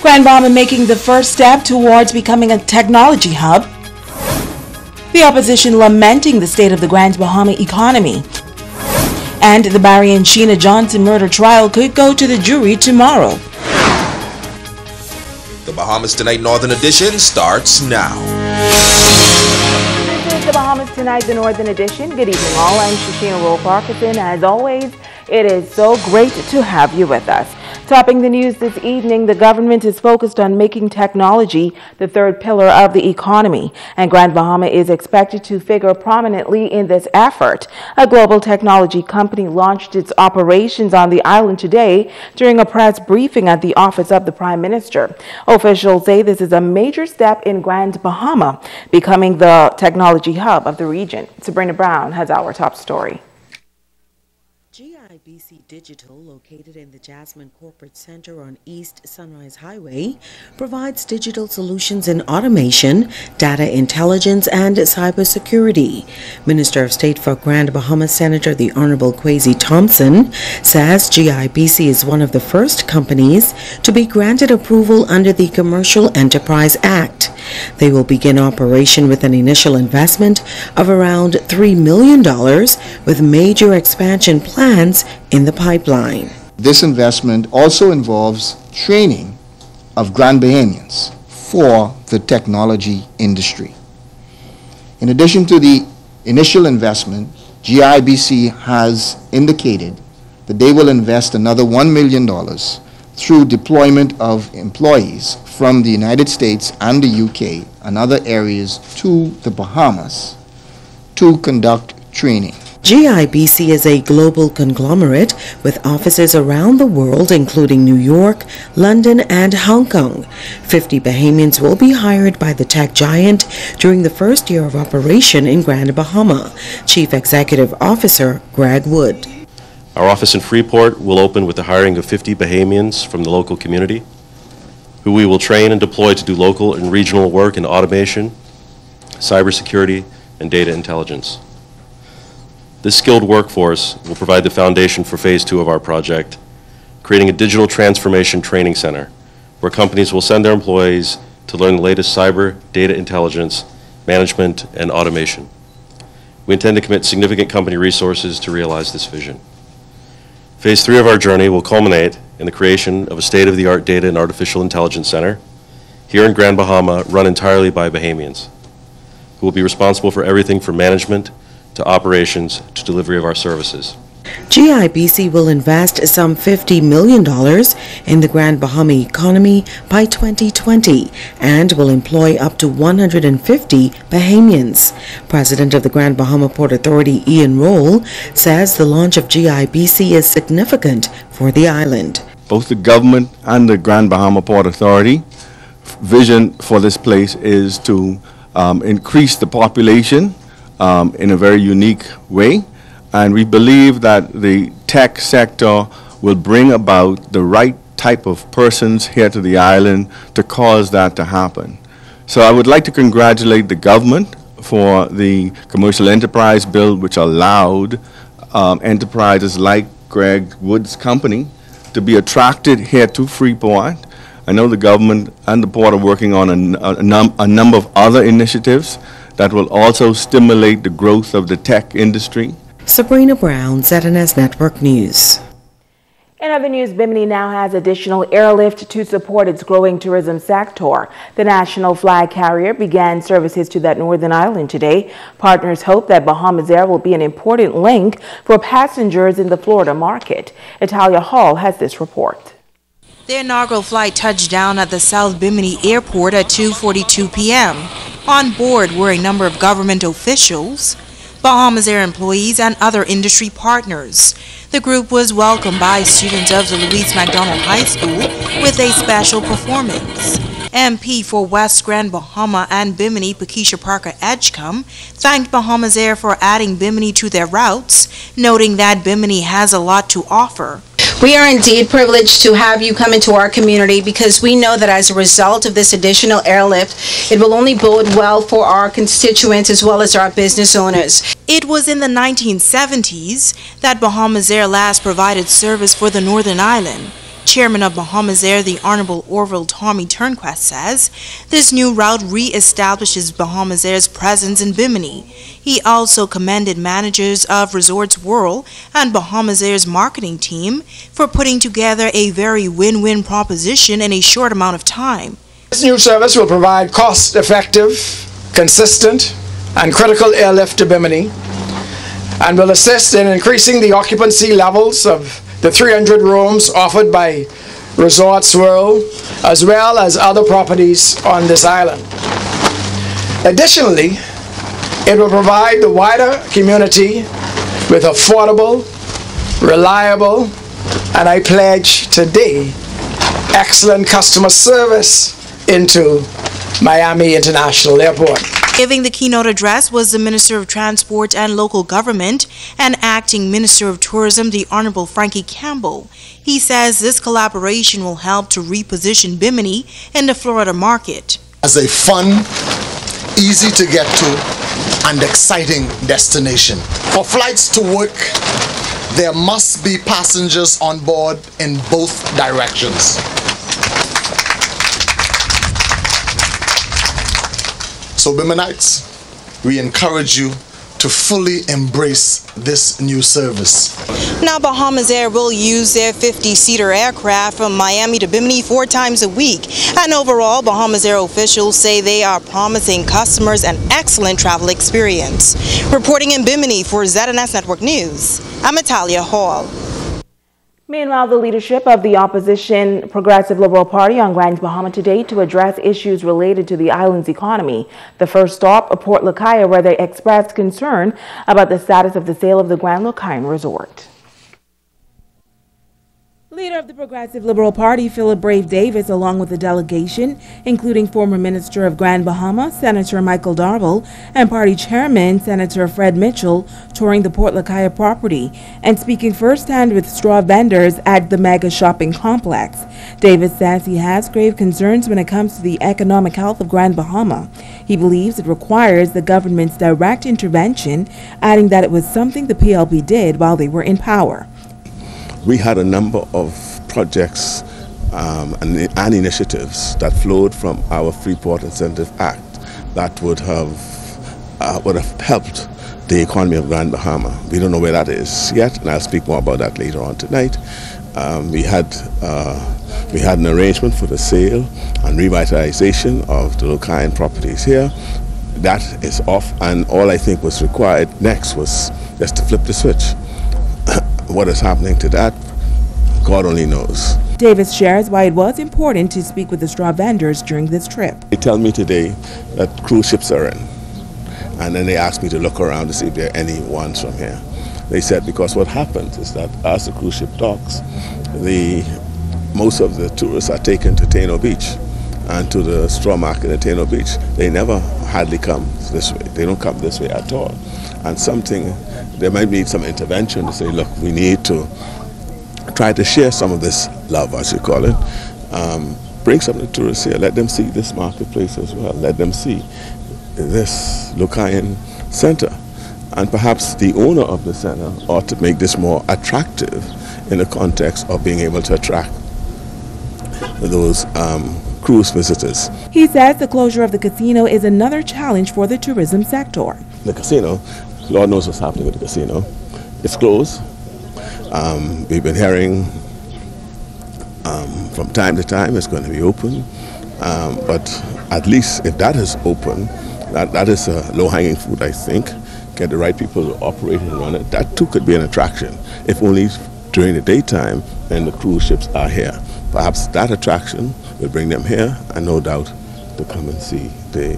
Grand Bahama making the first step towards becoming a technology hub. The opposition lamenting the state of the Grand Bahama economy. And the Barry and Sheena Johnson murder trial could go to the jury tomorrow. The Bahamas Tonight Northern Edition starts now. This is the Bahamas Tonight, the Northern Edition. Good evening all. I'm Shoshana Rowe-Parkinson. As always, it is so great to have you with us. Topping the news this evening, the government is focused on making technology the third pillar of the economy, and Grand Bahama is expected to figure prominently in this effort. A global technology company launched its operations on the island today during a press briefing at the office of the Prime Minister. Officials say this is a major step in Grand Bahama becoming the technology hub of the region. Sabrina Brown has our top story. GIBC Digital, located in the Jasmine Corporate Center on East Sunrise Highway, provides digital solutions in automation, data intelligence, and cybersecurity. Minister of State for Grand Bahama Senator the Honorable Kwesi Thompson says GIBC is one of the first companies to be granted approval under the Commercial Enterprise Act. They will begin operation with an initial investment of around $3 million with major expansion plans in the pipeline. This investment also involves training of Grand Bahamians for the technology industry. In addition to the initial investment, GIBC has indicated that they will invest another $1 million through deployment of employees from the United States and the UK and other areas to the Bahamas to conduct training. GIBC is a global conglomerate with offices around the world, including New York, London, and Hong Kong. 50 Bahamians will be hired by the tech giant during the first year of operation in Grand Bahama. Chief Executive Officer Greg Wood. Our office in Freeport will open with the hiring of 50 Bahamians from the local community, who we will train and deploy to do local and regional work in automation, cybersecurity, and data intelligence. This skilled workforce will provide the foundation for Phase 2 of our project, creating a digital transformation training center, where companies will send their employees to learn the latest cyber, data intelligence, management, and automation. We intend to commit significant company resources to realize this vision. Phase 3 of our journey will culminate in the creation of a state-of-the-art data and artificial intelligence center here in Grand Bahama, run entirely by Bahamians, who will be responsible for everything from management to operations to delivery of our services. GIBC will invest some $50 million in the Grand Bahama economy by 2020 and will employ up to 150 Bahamians. President of the Grand Bahama Port Authority, Ian Roll, says the launch of GIBC is significant for the island. Both the government and the Grand Bahama Port Authority vision for this place is to increase the population in a very unique way. And we believe that the tech sector will bring about the right type of persons here to the island to cause that to happen. So I would like to congratulate the government for the Commercial Enterprise Bill, which allowed enterprises like Greg Wood's company to be attracted here to Freeport. I know the government and the port are working on a number of other initiatives that will also stimulate the growth of the tech industry. Sabrina Brown, ZNS Network News. In other news, Bimini now has additional airlift to support its growing tourism sector. The national flag carrier began services to that northern island today. Partners hope that Bahamas Air will be an important link for passengers in the Florida market. Italia Hall has this report. The inaugural flight touched down at the South Bimini Airport at 2:42 p.m. On board were a number of government officials, Bahamas Air employees, and other industry partners. The group was welcomed by students of the Louise McDonald High School with a special performance. MP for West Grand Bahama and Bimini, Pakeisha Parker Edgecombe, thanked Bahamas Air for adding Bimini to their routes, noting that Bimini has a lot to offer. We are indeed privileged to have you come into our community because we know that as a result of this additional airlift, it will only bode well for our constituents as well as our business owners. It was in the 1970s that Bahamas Air last provided service for the Northern Island. Chairman of Bahamas Air, the Honorable Orville Tommy Turnquest, says this new route re-establishes Bahamas Air's presence in Bimini. He also commended managers of Resorts World and Bahamas Air's marketing team for putting together a very win-win proposition in a short amount of time. This new service will provide cost-effective, consistent, and critical airlift to Bimini, and will assist in increasing the occupancy levels of the 300 rooms offered by Resorts World, as well as other properties on this island. Additionally, it will provide the wider community with affordable, reliable, and I pledge today, excellent customer service into Miami International Airport. Giving the keynote address was the Minister of Transport and Local Government and Acting Minister of Tourism, the Honorable Frankie Campbell. He says this collaboration will help to reposition Bimini in the Florida market. As a fun, easy to get to, and exciting destination. For flights to work, there must be passengers on board in both directions. So Biminites, we encourage you to fully embrace this new service. Now Bahamas Air will use their 50-seater aircraft from Miami to Bimini 4 times a week. And overall, Bahamas Air officials say they are promising customers an excellent travel experience. Reporting in Bimini for ZNS Network News, I'm Natalia Hall. Meanwhile, the leadership of the opposition Progressive Liberal Party on Grand Bahama today to address issues related to the island's economy. The first stop, Port Lucaya, where they expressed concern about the status of the sale of the Grand Lucayan Resort. Leader of the Progressive Liberal Party, Philip Brave Davis, along with a delegation, including former Minister of Grand Bahama, Senator Michael Darville, and Party Chairman, Senator Fred Mitchell, touring the Port Lucaya property and speaking firsthand with straw vendors at the mega shopping complex. Davis says he has grave concerns when it comes to the economic health of Grand Bahama. He believes it requires the government's direct intervention, adding that it was something the PLP did while they were in power. We had a number of projects and initiatives that flowed from our Freeport Incentive Act that would have helped the economy of Grand Bahama. We don't know where that is yet, and I'll speak more about that later on tonight. We had an arrangement for the sale and revitalization of the Lucayan properties here. That is off, and all I think was required next was just to flip the switch. What is happening to that, God only knows. Davis shares why it was important to speak with the straw vendors during this trip. They tell me today that cruise ships are in, and then they asked me to look around to see if there are any ones from here. They said because what happens is that as the cruise ship docks, most of the tourists are taken to Taino Beach and to the straw market in Taino Beach. They never hardly come this way. They don't come this way at all. And there might be some intervention to say, look, we need to try to share some of this love, as you call it. Bring some of the tourists here, let them see this marketplace as well, let them see this Lucayan center. And perhaps the owner of the center ought to make this more attractive in the context of being able to attract those cruise visitors. He says the closure of the casino is another challenge for the tourism sector. The casino, Lord knows what's happening with the casino. It's closed. We've been hearing from time to time it's going to be open. But at least if that is open, that is a low-hanging fruit, I think. Get the right people to operate and run it. That too could be an attraction, if only during the daytime when the cruise ships are here. Perhaps that attraction will bring them here, and no doubt to come and see the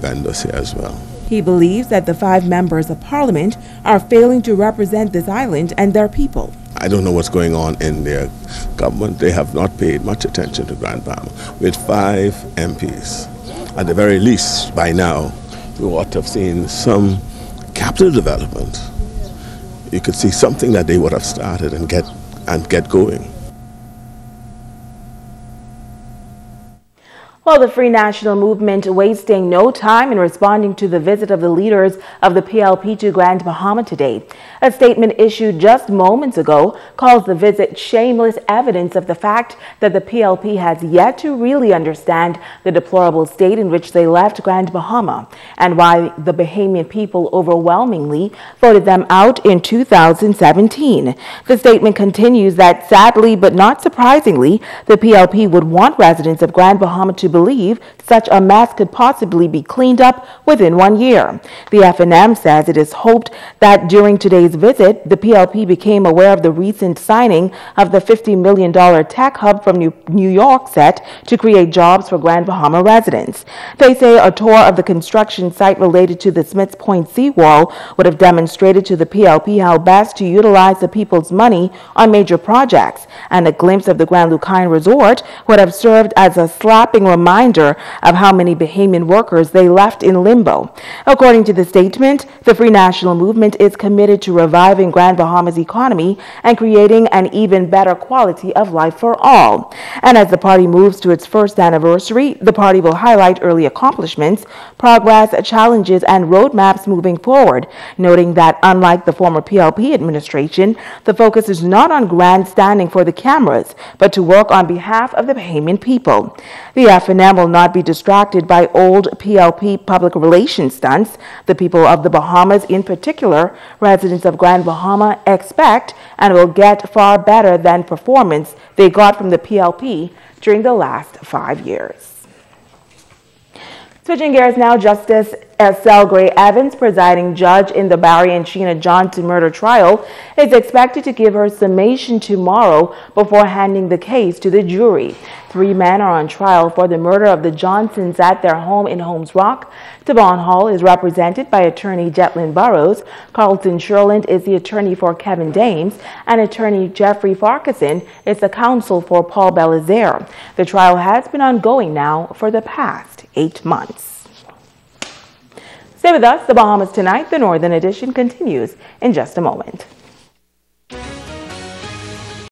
vendors here as well. He believes that the 5 members of parliament are failing to represent this island and their people. I don't know what's going on in their government. They have not paid much attention to Grand Bahama. With 5 MPs, at the very least, by now, we ought to have seen some capital development. You could see something that they would have started and get going. Well, the Free National Movement wasting no time in responding to the visit of the leaders of the PLP to Grand Bahama today. A statement issued just moments ago calls the visit shameless evidence of the fact that the PLP has yet to really understand the deplorable state in which they left Grand Bahama and why the Bahamian people overwhelmingly voted them out in 2017. The statement continues that sadly but not surprisingly, the PLP would want residents of Grand Bahama to believe such a mess could possibly be cleaned up within 1 year. The FNM says it is hoped that during today's visit, the PLP became aware of the recent signing of the $50 million tech hub from New York set to create jobs for Grand Bahama residents. They say a tour of the construction site related to the Smiths Point seawall would have demonstrated to the PLP how best to utilize the people's money on major projects, and a glimpse of the Grand Lucine Resort would have served as a slapping reminder of how many Bahamian workers they left in limbo. According to the statement, the Free National Movement is committed to reviving Grand Bahama's economy and creating an even better quality of life for all. And as the party moves to its first anniversary, the party will highlight early accomplishments, progress, challenges, and roadmaps moving forward, noting that unlike the former PLP administration, the focus is not on grandstanding for the cameras, but to work on behalf of the Bahamian people. The FNM will not be distracted by old PLP public relations stunts. The people of the Bahamas, in particular, residents of Grand Bahama, expect and will get far better than performance they got from the PLP during the last 5 years. Switching gears now, Justice S.L. Gray Evans, presiding judge in the Barry and Sheena Johnson murder trial, is expected to give her summation tomorrow before handing the case to the jury. 3 men are on trial for the murder of the Johnsons at their home in Holmes Rock. Tavon Hall is represented by attorney Jetlyn Burrows. Carlton Sherland is the attorney for Kevin Dames, and attorney Jeffrey Farquharson is the counsel for Paul Belizaire. The trial has been ongoing now for the past 8 months. Stay with us. The Bahamas Tonight, the Northern Edition, continues in just a moment.